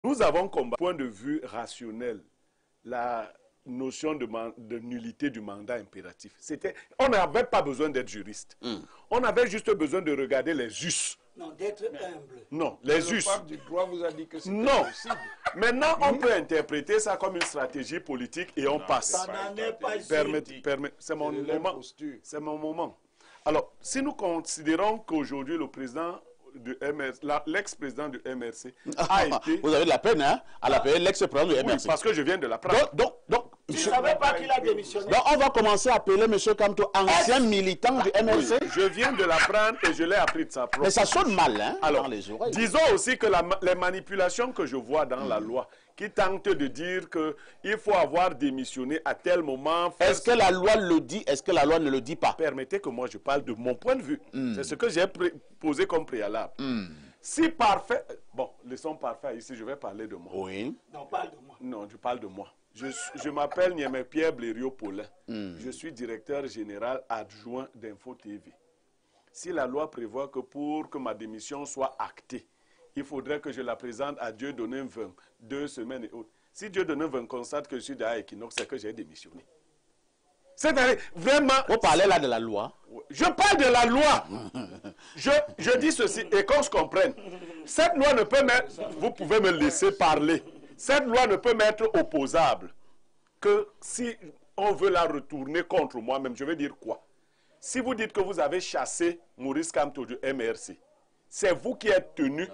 Nous avons combattu, point de vue rationnel, la notion de nullité du mandat impératif. On n'avait pas besoin d'être juriste. On avait juste besoin de regarder les us. Non, d'être humble. Non, les us. Le pape du droit vous a dit que c'est possible. Maintenant, on peut interpréter ça comme une stratégie politique et on passe. Ça n'en est pas C'est mon moment. C'est mon moment. Alors, si nous considérons qu'aujourd'hui, le président du MRC, l'ex-président du MRC a été... Vous avez de la peine, hein, à l'appeler l'ex-président du MRC. Oui, parce que je viens de l'apprendre. Donc, tu ne savais pas qu'il a démissionné. Donc, on va commencer à appeler M. Kamto ancien militant du MRC. Oui, je viens de l'apprendre et je l'ai appris de sa propre. Mais ça sonne mal, hein, alors, dans les oreilles. Disons aussi que les manipulations que je vois dans la loi, qui tentent de dire qu'il faut avoir démissionné à tel moment... Est-ce que la loi le dit? Est-ce que la loi ne le dit pas? Permettez que moi je parle de mon point de vue. C'est ce que j'ai posé comme préalable. Si parfait... Bon, laissons parfait ici, je vais parler de moi. Oui. Non, parle de moi. Non, je parle de moi. Je m'appelle Niémé-Pierre Blériot-Paulin. Je suis directeur général adjoint d'Info TV. Si la loi prévoit que pour que ma démission soit actée, il faudrait que je la présente à Dieu donné 20, 2 semaines et autres. Si Dieu donné 20 constate que je suis derrière Equinox, c'est que j'ai démissionné. C'est-à-dire, vraiment... Vous parlez là de la loi. Je parle de la loi. Je dis ceci, et qu'on se comprenne. Cette loi ne peut mettre... Vous pouvez me laisser parler. Cette loi ne peut m'être opposable que si on veut la retourner contre moi-même. Je veux dire quoi? Si vous dites que vous avez chassé Maurice Kamto du MRC, c'est vous qui êtes tenu...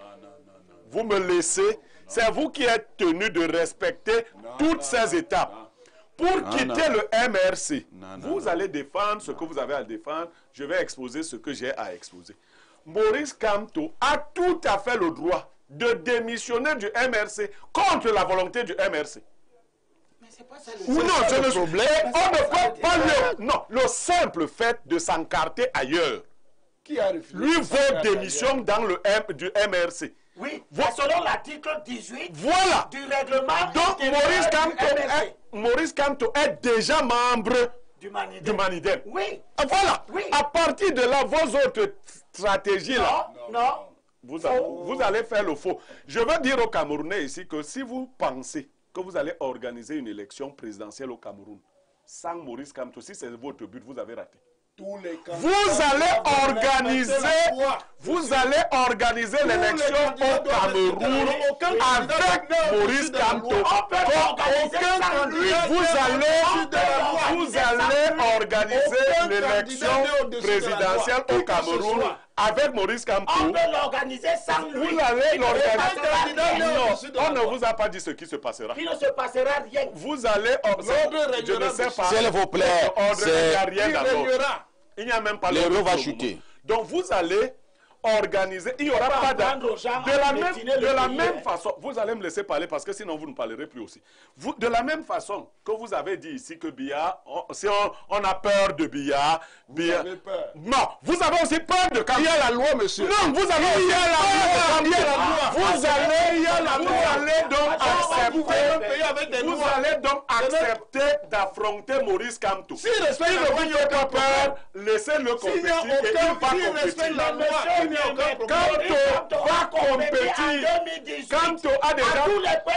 Vous me laissez, c'est vous qui êtes tenu de respecter toutes ces étapes. Pour quitter le MRC, vous allez défendre ce que vous avez à défendre, je vais exposer ce que j'ai à exposer. Maurice Kamto a tout à fait le droit de démissionner du MRC contre la volonté du MRC. Mais c'est pas ça le Ou non, c'est le problème. On ne peut pas le simple fait de s'encarter ailleurs. Qui a refusé? Lui vaut démission dans le du MRC. Oui, selon l'article 18 voilà. du règlement. Donc Maurice Kamto est déjà membre du Manidem. Oui. Voilà. Oui. À partir de là, vos autres stratégies là, non. Vous allez faire le faux. Je veux dire aux Camerounais ici que si vous pensez que vous allez organiser une élection présidentielle au Cameroun sans Maurice Kamto, si c'est votre but, vous avez raté. Vous allez organiser l'élection au Cameroun avec Maurice Kamto. Vous allez organiser l'élection présidentielle au Cameroun avec Maurice Kamto. On peut l'organiser sans lui. Vous allez l'organiser. Non, on ne vous a pas dit ce qui se passera. Il ne se passera rien. Vous allez... Je ne sais pas. S'il vous plaît, il n'y a même pas l'euro va chuter. Donc vous allez organiser, il n'y aura pas de la même façon. Vous allez me laisser parler parce que sinon vous ne parlerez plus aussi. De la même façon que vous avez dit ici que Biya, si on a peur de Biya, vous avez peur. Non, vous avez aussi peur de Kamto. Il y a la loi, monsieur. Non, vous avez aussi peur de Kamto. Vous allez donc accepter d'affronter Maurice Kamto. Si ne vous faites pas peur, laissez-le compétir. Kamto va compétir. Kamto a déjà...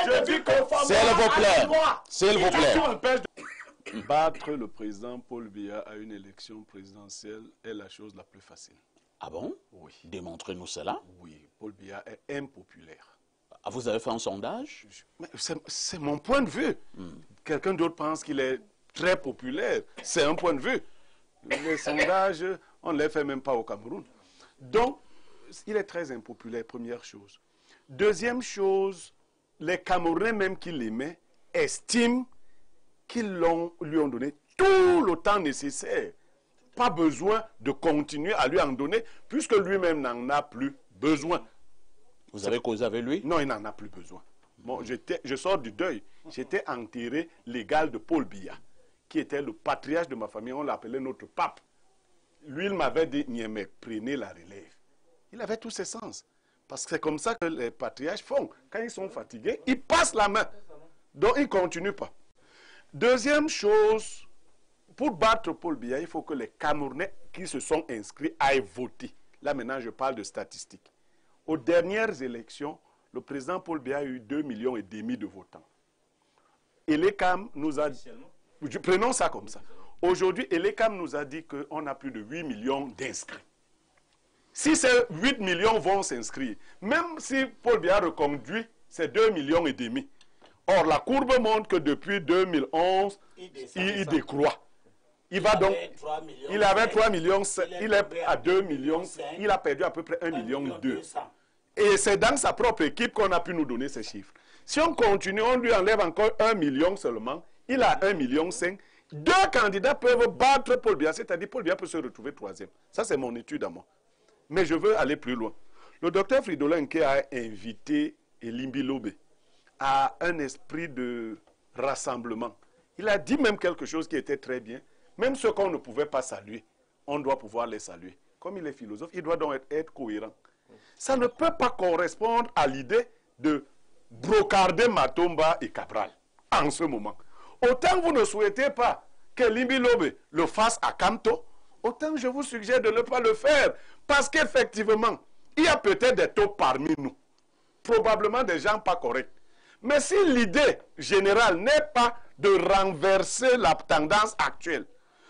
Je dis que... S'il vous plaît. Battre le président Paul Biya à une élection présidentielle est la chose la plus facile. Ah bon? Oui. Démontrez-nous cela. Oui, Paul Biya est impopulaire. Ah, vous avez fait un sondage? C'est mon point de vue. Quelqu'un d'autre pense qu'il est très populaire. C'est un point de vue. Les sondages, on ne les fait même pas au Cameroun. Donc, il est très impopulaire, première chose. Deuxième chose, les Camerounais même qui l'aimaient estiment qu'ils lui ont donné tout le temps nécessaire. Pas besoin de continuer à lui en donner, puisque lui-même n'en a plus besoin. Vous avez causé avec lui? Non, il n'en a plus besoin. Bon, je sors du deuil. J'étais enterré légal de Paul Biya, qui était le patriarche de ma famille. On l'appelait notre pape. Lui, il m'avait dit, Niémé, prenez la relève. Il avait tous ses sens. Parce que c'est comme ça que les patriarches font. Quand ils sont fatigués, ils passent la main. Donc, ils ne continuent pas. Deuxième chose, pour battre Paul Biya, il faut que les Camerounais qui se sont inscrits aillent voter. Là, maintenant, je parle de statistiques. Aux dernières élections, le président Paul Biya a eu 2,5 millions de votants. Et l'ECAM nous a dit, prenons ça comme ça. Aujourd'hui, l'ECAM nous a dit qu'on a plus de 8 millions d'inscrits. Si ces 8 millions vont s'inscrire, même si Paul Biya reconduit ces 2,5 millions, or la courbe montre que depuis 2011, il décroît. Il avait 3 millions, il est à 2 millions, il a perdu à peu près 1,2 million. Et c'est dans sa propre équipe qu'on a pu nous donner ces chiffres. Si on continue, on lui enlève encore 1 million seulement, il a 1,5 million. Deux candidats peuvent battre Paul Biya, c'est-à-dire Paul Biya peut se retrouver troisième. Ça, c'est mon étude à moi. Mais je veux aller plus loin. Le docteur Fridolin Nke a invité Elimbi Lobe à un esprit de rassemblement. Il a dit même quelque chose qui était très bien. Même ceux qu'on ne pouvait pas saluer, on doit pouvoir les saluer. Comme il est philosophe, il doit donc être cohérent. Ça ne peut pas correspondre à l'idée de brocarder Matomba et Cabral en ce moment. Autant vous ne souhaitez pas que Limbi Lobe le fasse à Kamto, autant je vous suggère de ne pas le faire. Parce qu'effectivement, il y a peut-être des taupes parmi nous. Probablement des gens pas corrects. Mais si l'idée générale n'est pas de renverser la tendance actuelle,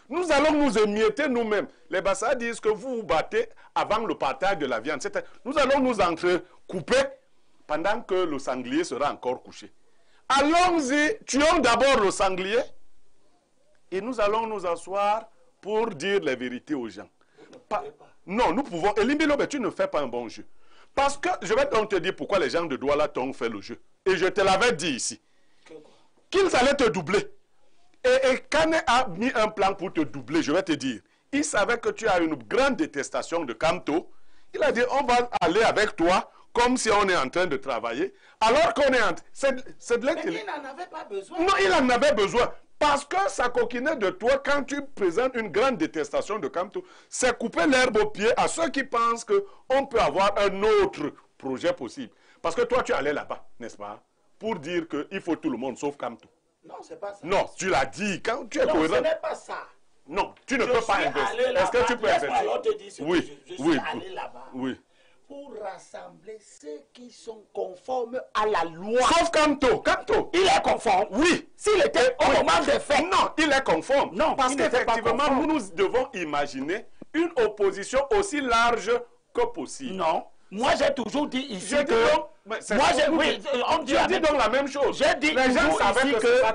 nous allons nous émietter nous-mêmes. Les Bassa disent que vous vous battez avant le partage de la viande. Nous allons nous entrecouper pendant que le sanglier sera encore couché. Allons-y, tuons d'abord le sanglier et nous allons nous asseoir pour dire les vérités aux gens. Non, nous pouvons. Elimbi Lobe, tu ne fais pas un bon jeu. Parce que, je vais donc te dire pourquoi les gens de Douala t'ont fait le jeu. Et je te l'avais dit ici. Qu'ils allaient te doubler. Et Kane a mis un plan pour te doubler, je vais te dire. Il savait que tu as une grande détestation de Kamto. Il a dit, on va aller avec toi, comme si on est en train de travailler. Alors qu'on est en train... Mais il n'en avait pas besoin. Non, il en avait besoin. Parce que ça coquinait de toi quand tu présentes une grande détestation de Kamto. C'est couper l'herbe au pied à ceux qui pensent qu'on peut avoir un autre projet possible. Parce que toi, tu allais là-bas, n'est-ce pas? Pour dire qu'il faut tout le monde sauf Kamto. Non, c'est pas ça. Non, tu l'as dit. Quand tu es cohérent. Non, ce n'est pas ça. Non, tu ne peux pas investir. Est-ce que tu peux investir? Oui, je suis allé là-bas. Oui. Pour rassembler ceux qui sont conformes à la loi. Sauf Kamto. Kamto. Il est conforme. Oui. S'il était au moment des faits. Non, il est conforme. Non, parce qu'effectivement, nous devons imaginer une opposition aussi large que possible. Non. Moi, j'ai toujours dit ici je que... Moi, on dit donc la même chose. J'ai dit les gens savaient que c'est pas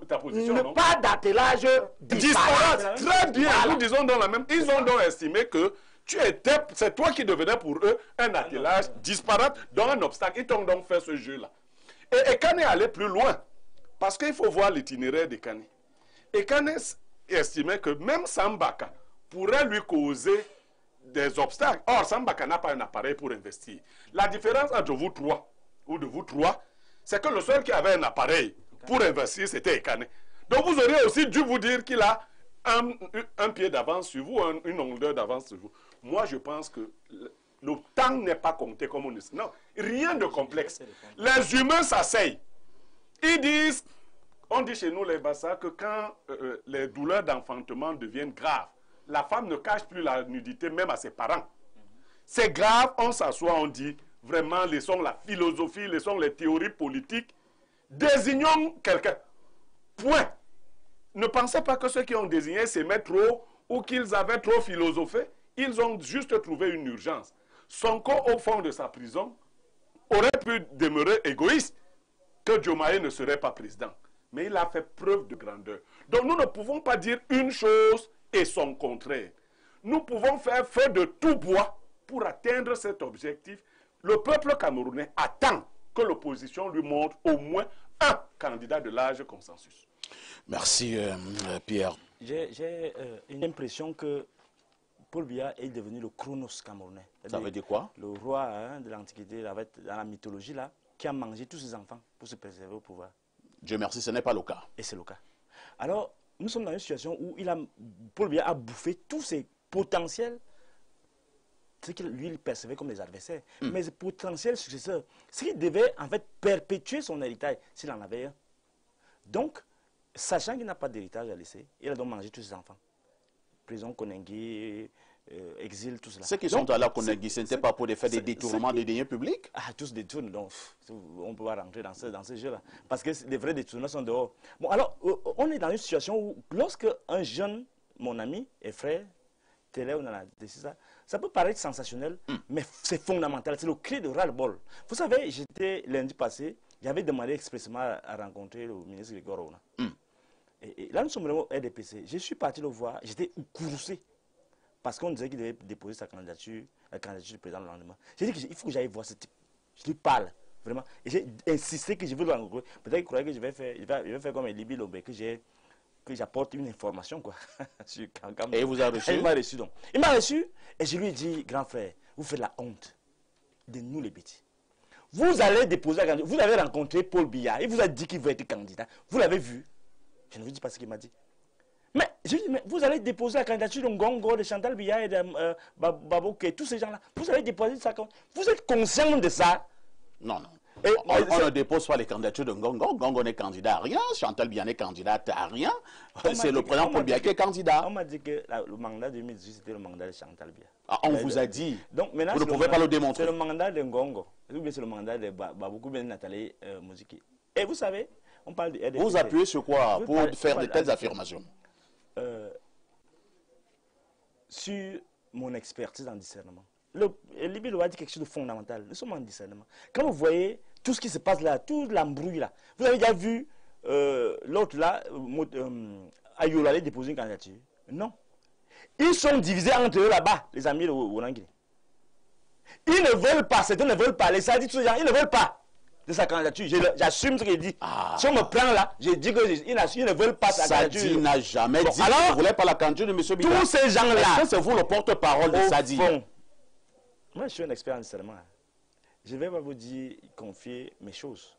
ta position, non? Pas d'attelage disparate. Très bien, voilà. nous disons dans la même... Ils ont donc estimé que c'est toi qui devenais pour eux un attelage disparate dans un obstacle. Ils t'ont donc fait ce jeu-là. Et Kane est allé plus loin. Parce qu'il faut voir l'itinéraire de Kane. Et Kane estimait que même Sambaka pourrait lui causer des obstacles. Or, Sambaka n'a pas un appareil pour investir. La différence entre vous trois, ou de vous trois, c'est que le seul qui avait un appareil pour investir, c'était Ekane. Donc, vous auriez aussi dû vous dire qu'il a un pied d'avance sur vous, une longueur d'avance sur vous. Moi, je pense que le temps n'est pas compté comme on dit. Non, rien de complexe. Les humains s'asseyent. Ils disent, on dit chez nous les Bassa, que quand les douleurs d'enfantement deviennent graves, la femme ne cache plus la nudité même à ses parents. C'est grave, on s'assoit, on dit, vraiment, laissons la philosophie, laissons les théories politiques, désignons quelqu'un. Point. Ne pensez pas que ceux qui ont désigné s'aimaient trop ou qu'ils avaient trop philosophé. Ils ont juste trouvé une urgence. Sonko, au fond de sa prison, aurait pu demeurer égoïste que Diomaye ne serait pas président. Mais il a fait preuve de grandeur. Donc nous ne pouvons pas dire une chose et son contraire. Nous pouvons faire feu de tout bois pour atteindre cet objectif. Le peuple camerounais attend que l'opposition lui montre au moins un candidat de large consensus. Merci Pierre. J'ai une impression que Paul Biya est devenu le Chronos camerounais. Ça veut dire quoi? Le roi de l'Antiquité, dans la mythologie, là, qui a mangé tous ses enfants pour se préserver au pouvoir. Dieu merci, ce n'est pas le cas. Et c'est le cas. Alors, nous sommes dans une situation où Paul Biya a bouffé tous ses potentiels, ce qu'il lui percevait comme des adversaires, mais ses potentiels successeurs, ce qui devait en fait perpétuer son héritage s'il en avait un. Donc, sachant qu'il n'a pas d'héritage à laisser, il a donc mangé tous ses enfants. Prison Konengi, exil, tout cela. Ceux qui sont allés à Conakry, ce n'était pas pour faire des détournements de deniers publics? Ah, tous détournent, donc on peut pas rentrer dans ce jeu-là. Parce que les vrais détournements sont dehors. Bon, alors, on est dans une situation où, lorsque un jeune, mon ami et frère, Télé, on a décidé ça, ça peut paraître sensationnel, mais c'est fondamental, c'est le cri de ras-le-bol. Vous savez, j'étais lundi passé, j'avais demandé expressément à rencontrer le ministre Grégoire Ouna. Et là, nous sommes vraiment au RDPC. Je suis parti le voir, j'étais courroucé. Parce qu'on disait qu'il devait déposer sa candidature, la candidature du président le lendemain. J'ai dit qu'il faut que j'aille voir ce type. Je lui parle, vraiment. Et j'ai insisté que je veux le rencontrer. Peut-être qu'il croyait que je vais faire comme un Libye Lobé, que j'apporte une information, quoi. Et il vous a reçu? Il m'a reçu, donc. Il m'a reçu, et je lui ai dit, grand frère, vous faites la honte de nous les bêtis. Vous allez déposer la candidature. Vous avez rencontré Paul Biya, il vous a dit qu'il veut être candidat. Vous l'avez vu? Je ne vous dis pas ce qu'il m'a dit. Mais je dis, mais vous allez déposer la candidature de Ngongo, de Chantal Biya et de Babouké, tous ces gens-là. Vous allez déposer ça. Vous êtes conscient de ça? Non, non. Et On ne dépose pas les candidatures de Ngongo. Ngongo n'est candidat à rien. Chantal Biya n'est candidate à rien. C'est le président Paul Biya qui est candidat. On m'a dit que le mandat 2018, c'était le mandat de Chantal Biya. Ah, on vous a dit. Donc, maintenant, vous ne pouvez pas le démontrer. C'est le mandat de Ngongo. Ou bien c'est le mandat de Baboukou, bien Nathalie Mouziki. Et vous savez, on parle de RDPC. Vous appuyez sur quoi pour faire de telles affirmations? Sur mon expertise en discernement. Libye a dit quelque chose de fondamental. Nous sommes en discernement. Quand vous voyez tout ce qui se passe là, toute l'embrouille là, vous avez déjà vu l'autre là, Ayola aller déposer une candidature? Non. Ils sont divisés entre eux là-bas, les amis de Oulangui. Ils ne veulent pas, certains ne veulent pas, les sadis, tous ces gens, ils ne veulent pas de sa candidature. J'assume ce qu'il dit. Si on me prend là, je dis qu'ils ne veulent pas sa candidature. Sadi n'a jamais dit qu'il ne voulait pas la candidature de M. Biya. Tous ces gens-là. Est-ce que c'est vous le porte-parole de Sadi? Moi, je suis un expert en discernement. Je ne vais pas vous dire, confier mes choses.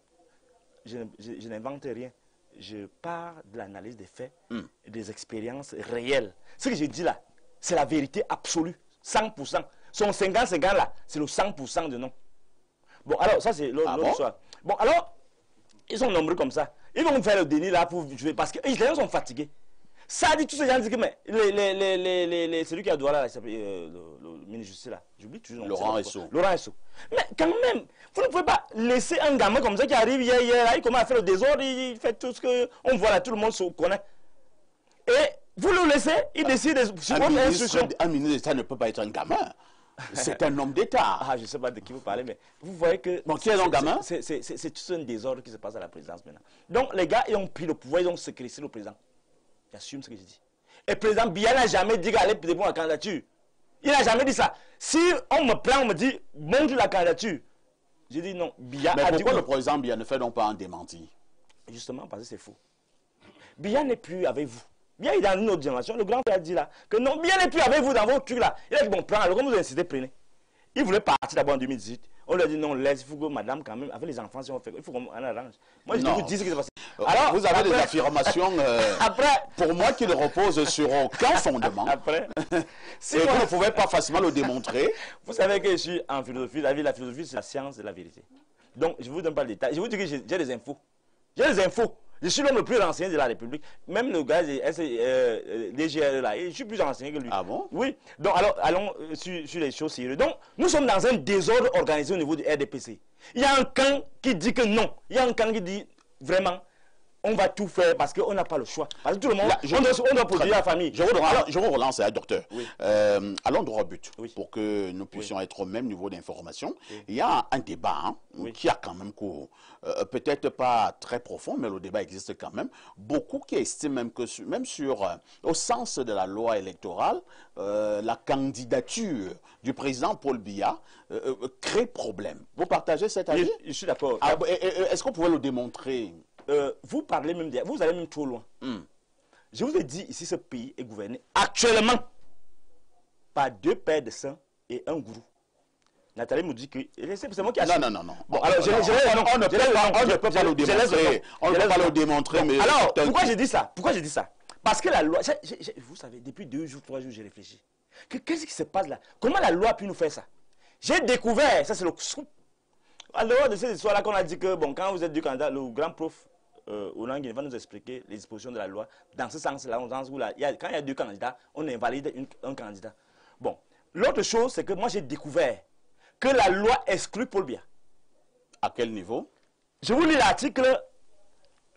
Je n'invente rien. Je pars de l'analyse des faits, et des expériences réelles. Ce que je dis là, c'est la vérité absolue, 100%. Son 50-50 là, c'est le 100% de non. Bon, alors, ça, c'est l'autre soir. Bon, alors, ils sont nombreux comme ça. Ils vont faire le déni là pour jouer parce que les gens sont fatigués. Ça dit, tous ces gens disent que, mais, celui qui a droit là, il s'appelle le ministre justice là, j'oublie toujours. Laurent Esso. Laurent Esso. Mais quand même, vous ne pouvez pas laisser un gamin comme ça qui arrive hier, là, il commence à faire le désordre, il fait tout ce qu'on voit là, tout le monde se connaît. Et vous le laissez, il décide sur votre instruction. Un ministre d'État ne peut pas être un gamin. C'est un homme d'État. Ah, je ne sais pas de qui vous parlez, mais vous voyez que... Bon, qui est un gamin? C'est tout un désordre qui se passe à la présidence maintenant. Donc, les gars, ils ont pris le pouvoir, ils ont séquestré le président. J'assume ce que je dis. Et le président Biya n'a jamais dit qu'elle allait déposer la candidature. Il n'a jamais dit ça. Si on me prend, on me dit, montre la candidature. Je dis non, Biya mais a dit... pourquoi le président Biya ne fait donc pas un démenti? Justement, parce que c'est faux. Biya n'est plus avec vous. Biya est dans une autre dimension. Le grand frère a dit là, que non, Biya n'est plus avec vous dans vos trucs là. Il a dit, bon, prends, alors comme vous incitez, prenez. Il voulait partir d'abord en 2018. On lui a dit non, laisse, il faut que madame, quand même, avec les enfants, si on fait, il faut qu'on arrange. Moi, je vous dis ce qui s'est passé. Alors, vous avez des affirmations, pour moi, qui ne reposent sur aucun fondement. Après, si vous ne pouvez pas facilement le démontrer. Vous savez que je suis en philosophie. La philosophie, c'est la science de la vérité. Donc, je ne vous donne pas le détail. Je vous dis que j'ai des infos. J'ai des infos. Je suis l'homme le plus renseigné de la République. Même le gars DGR là, je suis plus renseigné que lui. Ah bon? Oui. Donc, alors, allons sur les choses sérieuses. Donc, nous sommes dans un désordre organisé au niveau du RDPC. Il y a un camp qui dit que non. Il y a un camp qui dit vraiment, on va tout faire parce qu'on n'a pas le choix. Parce que tout le monde, on doit produire la famille. Je vous relance, docteur. Oui. Allons droit au but, pour que nous puissions être au même niveau d'information. Il y a un débat qui a quand même cours. Peut-être pas très profond, mais le débat existe quand même. Beaucoup qui estiment même que, au sens de la loi électorale, la candidature du président Paul Biya crée problème. Vous partagez cet avis? Je suis d'accord. Est-ce que vous pouvez le démontrer? Vous parlez même, vous allez même trop loin. Je vous ai dit ici, ce pays est gouverné actuellement par 2 pères de sang et un gourou. Nathalie me dit que c'est moi qui a... Non. Bon, alors, on ne peut pas le démontrer. On ne peut pas le démontrer, mais... Alors, pourquoi je dis ça? Parce que la loi... Vous savez, depuis 2 jours, 3 jours, j'ai réfléchi. Qu'est-ce qui se passe là? Comment la loi a pu nous faire ça? J'ai découvert, ça c'est le scoop. À dehors de cette histoire-là qu'on a dit que, bon, quand vous êtes du candidat, le grand prof Oulangui va nous expliquer les dispositions de la loi dans ce sens-là, quand il y a 2 candidats, on invalide un candidat. Bon. L'autre chose, c'est que moi, j'ai découvert que la loi exclut Paul Biya. À quel niveau? Je vous lis l'article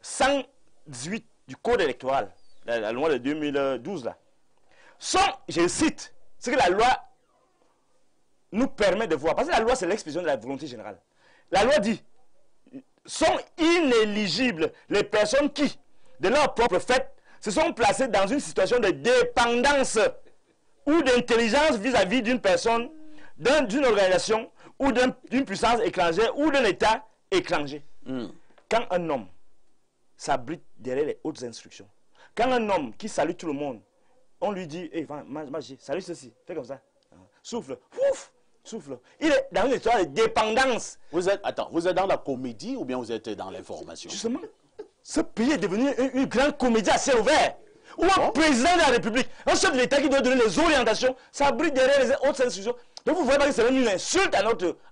118 du Code électoral, la loi de 2012, là. Je cite, ce que la loi nous permet de voir. Parce que la loi, c'est l'expression de la volonté générale. La loi dit, sont inéligibles les personnes qui, de leur propre fait, se sont placées dans une situation de dépendance ou d'intelligence vis-à-vis d'une personne, d'une organisation ou d'une puissance étrangère ou d'un État étranger. Quand un homme s'abrite derrière les hautes instructions, quand un homme qui salue tout le monde, on lui dit, hey, magie, salue ceci, fais comme ça, souffle, ouf, souffle. Il est dans une histoire de dépendance. Vous êtes dans la comédie ou bien vous êtes dans l'information? Justement, ce pays est devenu une grande comédie à ciel ouvert. Où un président de la République, un chef de l'État qui doit donner les orientations, s'abrite derrière les hautes institutions. Donc vous voyez pas que c'est une insulte à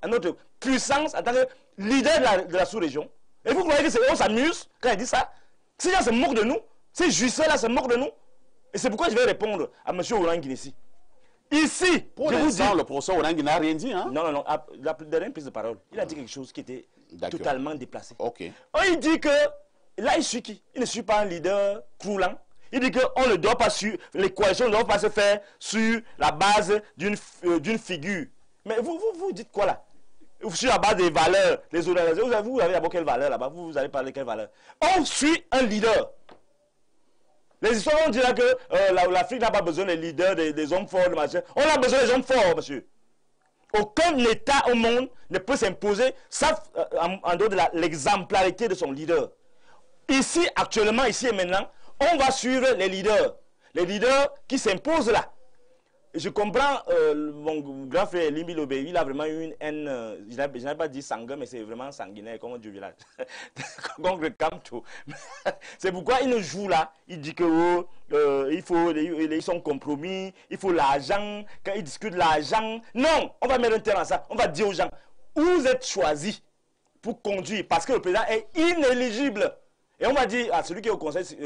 notre puissance en tant que leader de la sous-région. Et vous croyez qu'on s'amuse quand il dit ça? Ces gens se moquent de nous. Ces juifs-là se moquent de nous. Et c'est pourquoi je vais répondre à M. Ouranguinessi. Ici, pour l'instant, le professeur Ouranguinessi n'a rien dit. Hein? Non. La dernière prise de parole, il a dit quelque chose qui était totalement déplacé. Ok. Il dit que, là, il suit qui? Il ne suit pas un leader croulant. Il dit qu'on ne doit pas suivre, les coalitions ne doivent pas se faire sur la base d'une figure. Mais vous dites quoi là? Sur la base des valeurs, les organisations, vous avez d'abord quelle valeur là-bas? Vous allez parler de quelle valeur? On suit un leader. Les histoires on dit là que l'Afrique n'a pas besoin des leaders, des hommes forts, machin. On a besoin des hommes forts, monsieur. Aucun État au monde ne peut s'imposer, sauf en dehors de l'exemplarité de son leader. Ici, actuellement, ici et maintenant, on va suivre les leaders qui s'imposent là. Je comprends mon grand frère Limbi Lobé, il a vraiment eu une haine, je n'ai pas dit sanguin, mais c'est vraiment sanguinaire, comme on dit au village. Contre Kamto. C'est pourquoi il nous joue là, il dit que ils sont compromis, il faut l'argent, quand ils discutent l'argent. Non, on va mettre un terme à ça, on va dire aux gens, vous êtes choisis pour conduire, parce que le président est inéligible. Et on va dire à celui qui est au conseil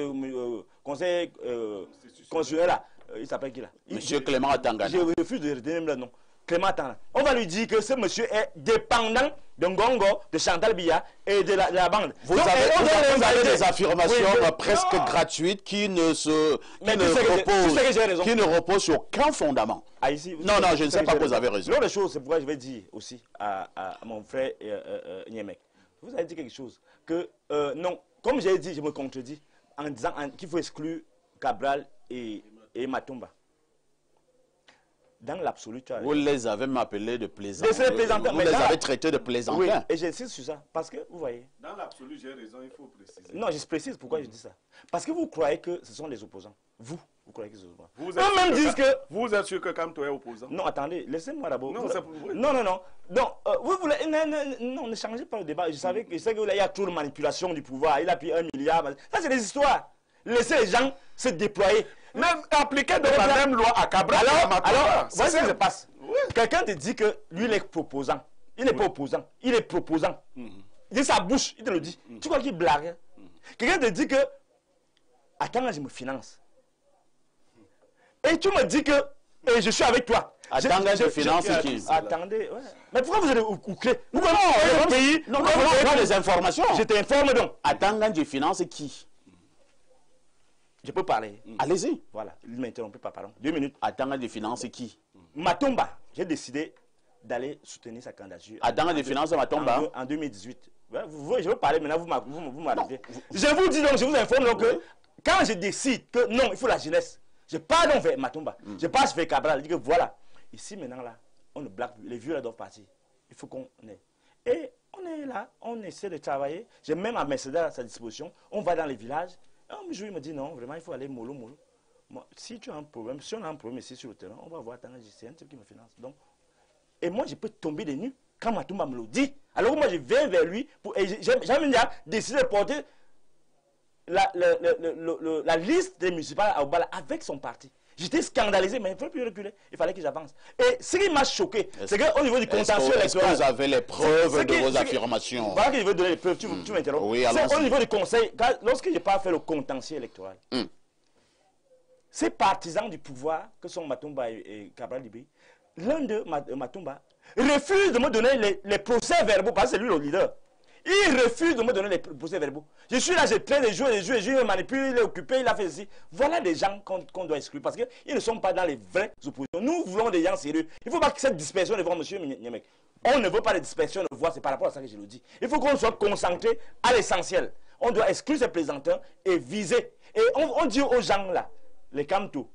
constitutionnel là, il s'appelle qui là? Monsieur Clément Atangana. Je refuse de retenir le nom. Clément Atangana. On va lui dire que ce monsieur est dépendant de Ngongo, de Chantal Biya et de la bande. Vous avez des affirmations presque gratuites qui ne reposent sur aucun fondement. Non, je ne sais pas que vous avez raison. L'autre chose, c'est pourquoi je vais dire aussi à mon frère Niemek. Vous avez dit quelque chose que non, comme j'ai dit, je me contredis en disant qu'il faut exclure Cabral et Matumba. Dans l'absolu, vous les avez appelés de plaisantins. Vous les avez traités de plaisantins. Oui, et j'insiste sur ça. Parce que, vous voyez... Dans l'absolu, j'ai raison, il faut préciser. Non, je précise pourquoi je dis ça. Parce que vous croyez que ce sont des opposants. Vous croyez que ce sont des opposants. Vous êtes sûr que Kamto est opposant? Non, attendez, laissez-moi d'abord. Non, vous voulez... Non, ne changez pas le débat. Je sais qu'il y a trop de manipulation du pouvoir. Il a pris 1 milliard. Ça, c'est des histoires. Laissez les gens se déployer. Même appliquer de la même loi à Cabral. Alors, voici ce qui se passe. Oui. Quelqu'un te dit que lui, il est proposant. Il n'est pas opposant. Il est proposant. Il dit sa bouche, il te le dit. Tu crois qu'il blague? Quelqu'un te dit que, attends, je me finance. Et tu me dis que, je suis avec toi. Attends, je finance qui? Attendez, ouais. Mais pourquoi vous allez au clé? Non, les informations. Je t'informe donc. Attends, je finance qui? Je peux parler. Allez-y. Voilà, il ne m'interrompt pas, pardon. 2 minutes. Attends, des finances qui? Matumba. J'ai décidé d'aller soutenir sa candidature. Attends, des finances Matumba. En 2018. Je veux parler maintenant, vous m'arrivez. Je vous dis donc, je vous informe donc que quand je décide que non, il faut la jeunesse, je pars donc vers Matumba. Je passe vers Cabral. Je dis que voilà, ici maintenant là, on ne blague plus. Les vieux là doivent partir. Il faut qu'on ait. Et on est là, on essaie de travailler. J'ai même un Mercedes à sa disposition. On va dans les villages. Un jour, il me dit non, vraiment, il faut aller mollo. Moi, si tu as un problème, si on a un problème ici sur le terrain, on va voir, c'est un type qui me finance. Donc, et moi, je peux tomber des nues quand Matumba me le dit. Alors moi, je viens vers lui, et j'ai décidé de porter la liste des municipales à Obala avec son parti. J'étais scandalisé, mais il ne fallait plus reculer. Il fallait que j'avance. Et ce qui m'a choqué, c'est qu'au niveau du contentieux électoral... Est-ce que vous avez les preuves de vos affirmations? Voilà que je veux donner les preuves, tu m'interromps. Oui, c'est au niveau du conseil, lorsque je n'ai pas fait le contentieux électoral, ces partisans du pouvoir, que sont Matumba et Cabral Libé, l'un d'eux, Matumba, refuse de me donner les procès-verbaux, parce que c'est lui le leader. Il refuse de me donner les procès-verbaux. Je suis là, je traite des jours, il me manipule, il est occupé, il a fait ceci. Voilà des gens qu'on doit exclure, parce qu'ils ne sont pas dans les vraies oppositions. Nous voulons des gens sérieux. Il ne faut pas que cette dispersion de voix, monsieur Niemek. On ne veut pas de dispersion de voix, c'est par rapport à ça que je le dis. Il faut qu'on soit concentré à l'essentiel. On doit exclure ces plaisanteurs et viser. Et on dit aux gens là, les Kamto,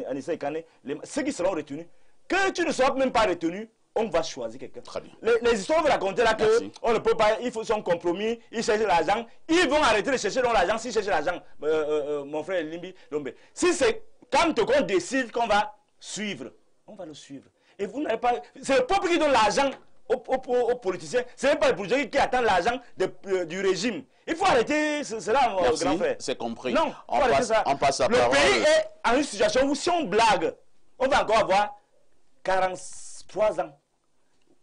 Anissa et Kane, ceux qui seront retenus, que tu ne seras même pas retenu, on va choisir quelqu'un. Très bien. Les histoires vont raconter là qu'on ne peut pas, il faut son compromis, ils cherchent l'argent, ils vont arrêter de chercher l'argent s'ils cherchent l'argent, mon frère Limbi Lombe. Si c'est Kamto qu'on décide qu'on va suivre, on va le suivre. Et vous n'avez pas. C'est le peuple qui donne l'argent aux politiciens. Ce n'est pas le politiciens qui attend l'argent du régime. Il faut arrêter cela, mon grand frère. C'est compris. Non, on passe à la parole. Le pays est en une situation où si on blague, on va encore avoir 43 ans.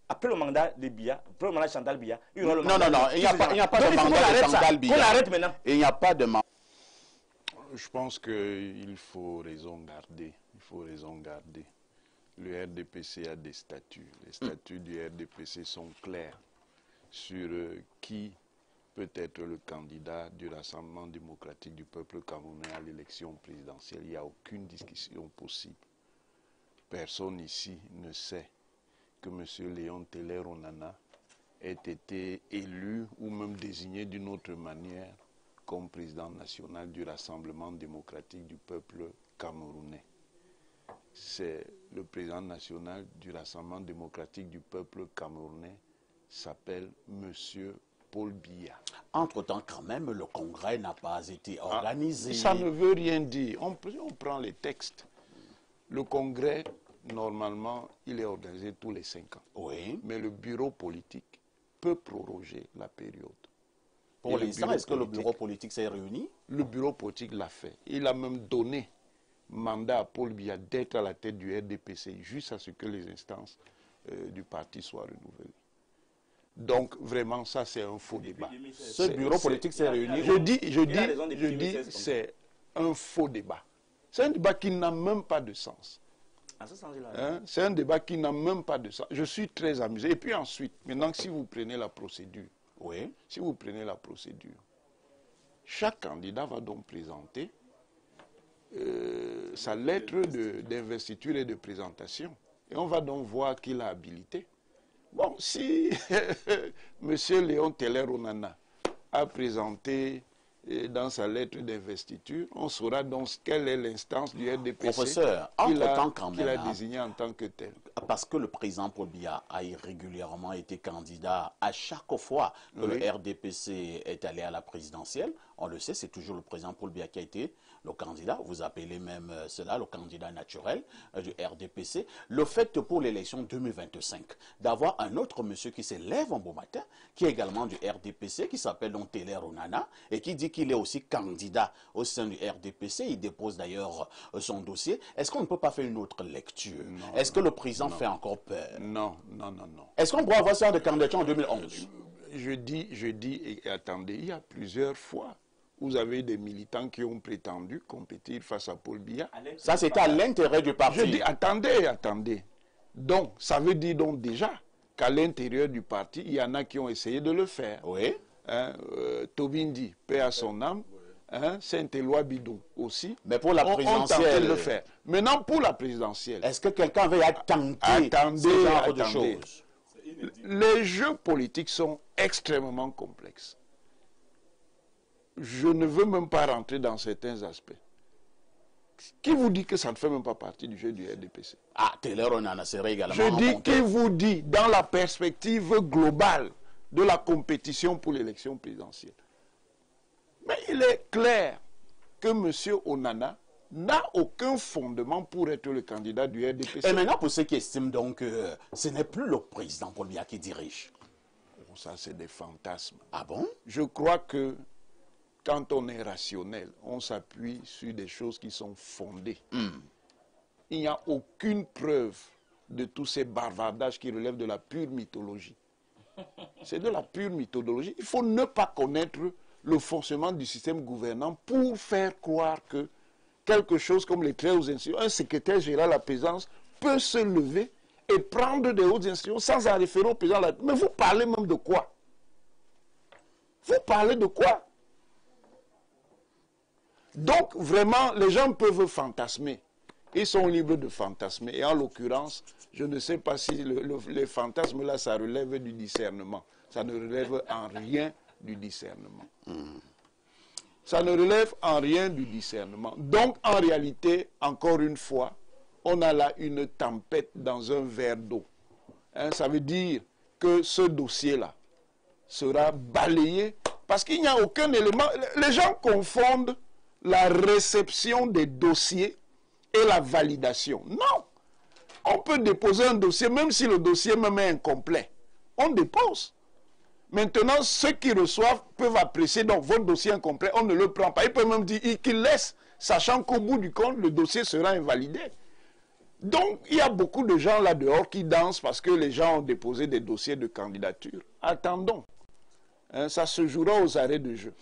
Après le mandat de Biya, après le mandat de Chantal Biya, il y aura le mandat. Non, il n'y a pas de mandat de Chantal Biya. On l'arrête maintenant. Il n'y a pas de mandat. Je pense qu'il faut raison garder. Il faut raison garder. Le RDPC a des statuts. Les statuts du RDPC sont clairs sur qui peut être le candidat du Rassemblement démocratique du peuple camerounais à l'élection présidentielle. Il n'y a aucune discussion possible. Personne ici ne sait que M. Léon Teller Onana ait été élu ou même désigné d'une autre manière comme président national du Rassemblement démocratique du peuple camerounais. C'est le président national du Rassemblement démocratique du peuple camerounais s'appelle M. Paul Biya. Entre-temps, quand même, le congrès n'a pas été organisé. Ça ne veut rien dire. On prend les textes. Le congrès, normalement, il est organisé tous les 5 ans. Oui. Mais le bureau politique peut proroger la période. Pour l'instant, est-ce que le bureau politique s'est réuni? Le bureau politique l'a fait. Il a même donné mandat à Paul Biya d'être à la tête du RDPC, juste à ce que les instances du parti soient renouvelées. Donc, vraiment, ça, c'est un faux débat. Ce bureau politique s'est réuni. Je dis, c'est un faux débat. C'est un débat qui n'a même pas de sens. C'est un débat qui n'a même pas de sens. Je suis très amusé. Et puis ensuite, maintenant, si vous prenez la procédure, si vous prenez la procédure, chaque candidat va donc présenter sa lettre d'investiture et de présentation. Et on va donc voir qu'il a habilité. Bon, si M. Léon Teller Onana a présenté dans sa lettre d'investiture, on saura donc quelle est l'instance du RDPC Professeur, entre-temps quand même, qu'il a désigné en tant que tel. Parce que le président Paul Biya a régulièrement été candidat à chaque fois que le RDPC est allé à la présidentielle. On le sait, c'est toujours le président Paul Biya qui a été le candidat. Vous appelez même cela le candidat naturel du RDPC. Le fait pour l'élection 2025 d'avoir un autre monsieur qui se lève un beau matin, qui est également du RDPC, qui s'appelle donc Teller Onana, et qui dit qu'il est aussi candidat au sein du RDPC. Il dépose d'ailleurs son dossier. Est-ce qu'on ne peut pas faire une autre lecture? Est-ce que le président fait encore peur? Non. Est-ce qu'on pourra avoir ça de candidature en 2011? Je dis, et attendez, il y a plusieurs fois, vous avez des militants qui ont prétendu compétir face à Paul Biya. Ça, c'était à l'intérêt du parti. Je dis, attendez. Donc, ça veut dire donc déjà qu'à l'intérieur du parti, il y en a qui ont essayé de le faire. Oui. Tobindi, paix à son âme. Saint-Éloi Bidon aussi. Mais pour la présidentielle, on le faire. Maintenant, pour la présidentielle. Est-ce que quelqu'un veut tenter ce genre de choses? Les jeux politiques sont extrêmement complexes. Je ne veux même pas rentrer dans certains aspects. Qui vous dit que ça ne fait même pas partie du jeu du RDPC? Ah, Teller Onana serait également. Je dis, qui vous dit, dans la perspective globale de la compétition pour l'élection présidentielle? Mais il est clair que M. Onana n'a aucun fondement pour être le candidat du RDPC. Et maintenant, pour ceux qui estiment donc que ce n'est plus le président Paul Biya qui dirige. Ça, c'est des fantasmes. Ah bon? Je crois que quand on est rationnel, on s'appuie sur des choses qui sont fondées. Il n'y a aucune preuve de tous ces bavardages qui relèvent de la pure mythologie. C'est de la pure mythologie. Il faut ne pas connaître le fonctionnement du système gouvernant pour faire croire que quelque chose comme les clés aux institutions, un secrétaire général à la présidence peut se lever et prendre des hautes institutions sans en référer au président de la République. Mais vous parlez même de quoi? Vous parlez de quoi? Donc, vraiment, les gens peuvent fantasmer. Ils sont libres de fantasmer. Et en l'occurrence, je ne sais pas si les fantasmes là, ça relève du discernement. Ça ne relève en rien du discernement. Ça ne relève en rien du discernement. Donc, en réalité, encore une fois, on a là une tempête dans un verre d'eau. Hein, ça veut dire que ce dossier-là sera balayé parce qu'il n'y a aucun élément. Les gens confondent la réception des dossiers et la validation. Non. On peut déposer un dossier, même si le dossier même est incomplet. On dépose. Maintenant, ceux qui reçoivent peuvent apprécier, donc votre dossier incomplet, on ne le prend pas. Ils peuvent même dire qu'ils laissent, sachant qu'au bout du compte, le dossier sera invalidé. Donc, il y a beaucoup de gens là dehors qui dansent parce que les gens ont déposé des dossiers de candidature. Attendons. Hein, ça se jouera aux arrêts de jeu.